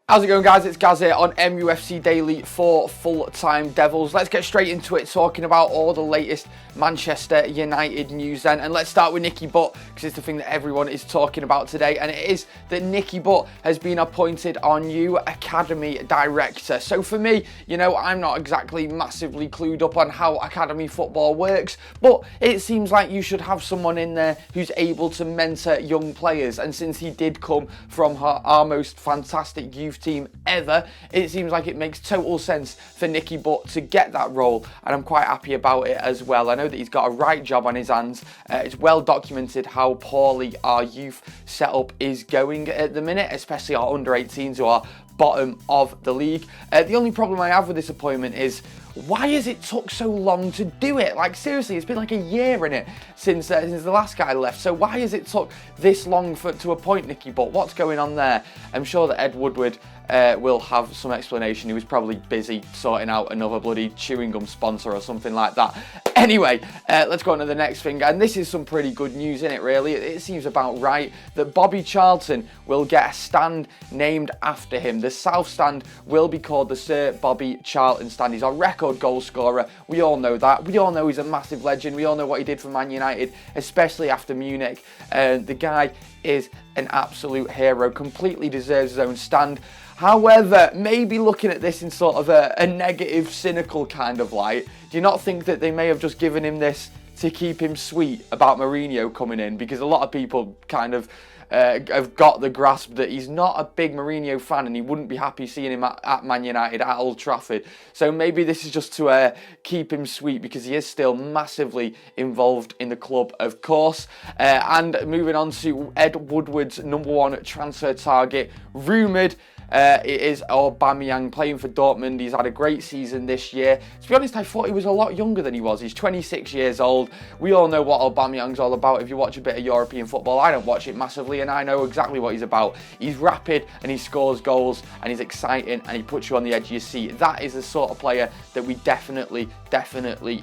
How's it going, guys? It's Gaz here on MUFC Daily for Full Time Devils. Let's get straight into it, talking about all the latest Manchester United news then. And let's start with Nicky Butt, because it's the thing that everyone is talking about today. And it is that Nicky Butt has been appointed our new academy director. So for me, you know, I'm not exactly massively clued up on how academy football works, but it seems like you should have someone in there who's able to mentor young players. And since he did come from our most fantastic youth team ever, it seems like it makes total sense for Nicky Butt to get that role, and I'm quite happy about it as well. I know that he's got a right job on his hands. It's well documented how poorly our youth setup is going at the minute, especially our under-18s who are bottom of the league. The only problem I have with this appointment is, why has it took so long to do it? Like, seriously, it's been like a year in it since the last guy left. So why has it took this long to appoint Nicky Butt? What's going on there? I'm sure that Ed Woodward will have some explanation. He was probably busy sorting out another bloody chewing gum sponsor or something like that. Anyway, let's go on to the next thing. And this is some pretty good news, isn't it, really? It seems about right that Bobby Charlton will get a stand named after him. The South Stand will be called the Sir Bobby Charlton Stand. He's our record goal scorer. We all know that. We all know he's a massive legend. We all know what he did for Man United, especially after Munich. The guy is an absolute hero, completely deserves his own stand. However, maybe looking at this in sort of a negative, cynical kind of light, do you not think that they may have just given him this to keep him sweet about Mourinho coming in? Because a lot of people kind of have got the grasp that he's not a big Mourinho fan and he wouldn't be happy seeing him at Man United at Old Trafford. So maybe this is just to keep him sweet, because he is still massively involved in the club, of course. And moving on to Ed Woodward's #1 transfer target, rumoured. It is Aubameyang, playing for Dortmund. He's had a great season this year. To be honest, I thought he was a lot younger than he was. He's 26 years old. We all know what Aubameyang's all about. If you watch a bit of European football, I don't watch it massively, and I know exactly what he's about. He's rapid and he scores goals and he's exciting and he puts you on the edge of your seat. That is the sort of player that we definitely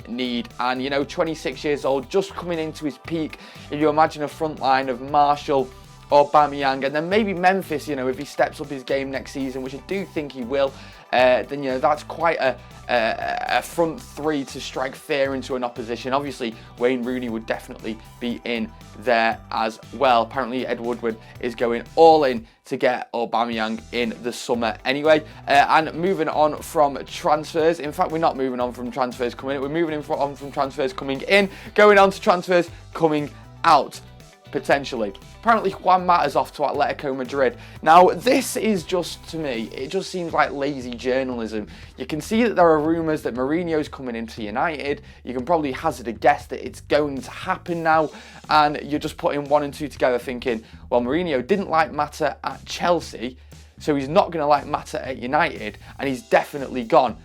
need. And, you know, 26 years old, just coming into his peak. If you imagine a front line of Marshall, Aubameyang, and then maybe Memphis, you know, if he steps up his game next season, which I do think he will, then, you know, that's quite a front three to strike fear into an opposition. Obviously, Wayne Rooney would definitely be in there as well. Apparently, Ed Woodward is going all in to get Aubameyang in the summer anyway. And moving on from transfers, in fact, we're not moving on from transfers coming in, we're moving on from transfers coming in, going on to transfers coming out. Potentially. Apparently Juan Mata's off to Atletico Madrid. Now, this is just, to me, it just seems like lazy journalism. You can see that there are rumours that Mourinho's coming into United. You can probably hazard a guess that it's going to happen now. And you're just putting one and two together thinking, well, Mourinho didn't like Mata at Chelsea, so he's not going to like Mata at United, and he's definitely gone.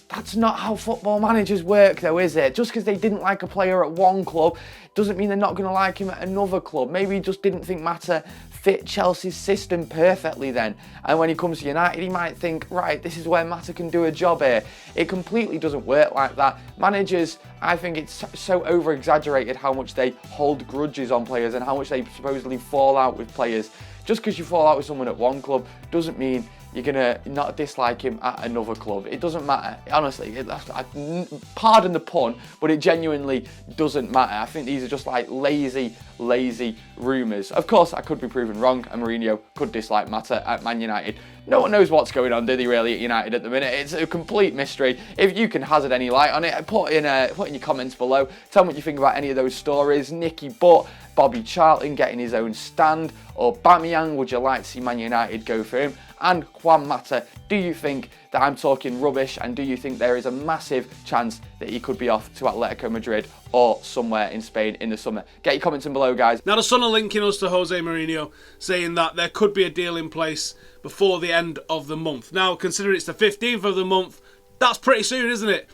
That's not how football managers work, though, is it? Just because they didn't like a player at one club doesn't mean they're not going to like him at another club. Maybe he just didn't think Mata fit Chelsea's system perfectly then. And when he comes to United, he might think, right, this is where Mata can do a job here. It completely doesn't work like that. Managers, I think it's so over-exaggerated how much they hold grudges on players and how much they supposedly fall out with players. Just because you fall out with someone at one club doesn't mean you're going to not dislike him at another club. It doesn't matter. Honestly, pardon the pun, but it genuinely doesn't matter. I think these are just like lazy rumours. Of course, I could be proven wrong, and Mourinho could dislike Mata at Man United. No one knows what's going on, do they, really, at United at the minute? It's a complete mystery. If you can hazard any light on it, put in your comments below. Tell me what you think about any of those stories. Nicky Butt, Bobby Charlton getting his own stand, or Aubameyang, would you like to see Man United go for him? And Juan Mata, do you think that I'm talking rubbish, and do you think there is a massive chance that he could be off to Atletico Madrid or somewhere in Spain in the summer? Get your comments in below, guys. Now, the Sun are linking us to Jose Mourinho, saying that there could be a deal in place before the end of the month. Now, considering it's the 15th of the month, that's pretty soon, isn't it?